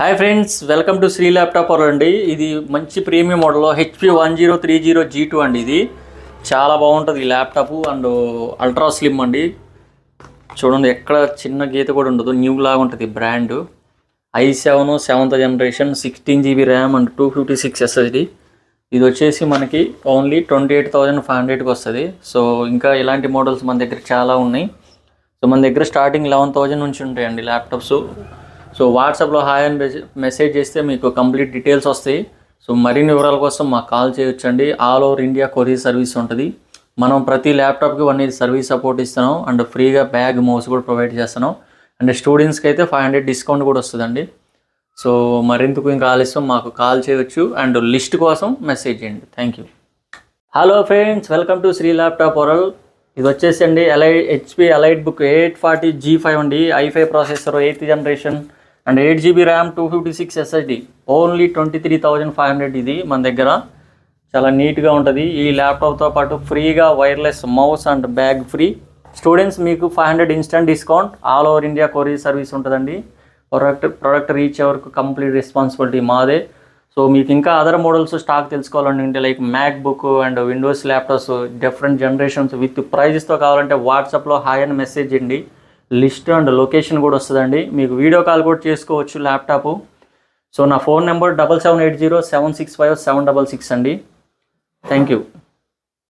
Hi friends, welcome to Sri Laptop World అండి. ఇది మంచి ప్రీమియం మోడల్లో HP 1030 G2 అండి. ఇది చాలా బాగుంటుంది ఈ ల్యాప్టాప్ అండ్ అల్ట్రా స్లిమ్ అండి. చూడండి, ఎక్కడ చిన్న గీత కూడా ఉండదు, న్యూ లాగా ఉంటుంది brand. i7 7th generation 16GB RAM and 256 SSD. ఇది వచ్చేసి మనకి ఓన్లీ 28,500కి వస్తుంది. సో ఇంకా ఇలాంటి మోడల్స్ మన దగ్గర చాలా ఉన్నాయి. సో మన దగ్గర స్టార్టింగ్ 11,000 నుంచి ఉంటాయండి ల్యాప్టాప్స్. సో వాట్సాప్లో హాయ్ అని మెసేజ్ చేస్తే మీకు కంప్లీట్ డీటెయిల్స్ వస్తాయి. సో మరిన్ని వివరాల కోసం మాకు కాల్ చేయొచ్చండి. All over India courier service ఉంటుంది. మనం ప్రతి ల్యాప్టాప్కి 1 year సర్వీస్ సపోర్ట్ ఇస్తున్నాం అండ్ ఫ్రీగా బ్యాగ్ మౌస్ కూడా ప్రొవైడ్ చేస్తున్నాం. అండ్ స్టూడెంట్స్కి అయితే 500 డిస్కౌంట్ కూడా వస్తుందండి. సో మరింతకు ఇంకా ఆలస్యం మాకు కాల్ చేయవచ్చు అండ్ లిస్ట్ కోసం మెసేజ్ చేయండి. Thank you. Hello friends, welcome to Sri Laptop World. ఇది వచ్చేసి అండి HP EliteBook 840 G5 అండి. i5 processor 8th generation and 8GB RAM 256 SSD. Only 23,500. ఇది మన దగ్గర చాలా నీట్గా ఉంటుంది. ఈ ల్యాప్టాప్తో పాటు ఫ్రీగా wireless mouse and bag free. Students మీకు 500 instant discount. All over India courier service ఉంటుందండి. ప్రోడక్ట్ రీచ్ వరకు కంప్లీట్ రెస్పాన్సిబిలిటీ మాదే. సో మీకు ఇంకా అదర్ మోడల్స్ స్టాక్ తెలుసుకోవాలంటే like MacBook and Windows laptops different generations with ప్రైజెస్తో కావాలంటే వాట్సాప్లో హాయ్ అని మెసేజ్ చేయండి. లిస్ట్ అండ్ లొకేషన్ కూడా వస్తుందండి. మీకు వీడియో కాల్ కూడా చేసుకోవచ్చు ల్యాప్టాప్. సో నా ఫోన్ నెంబర్ 7780 765 766 అండి. Thank you.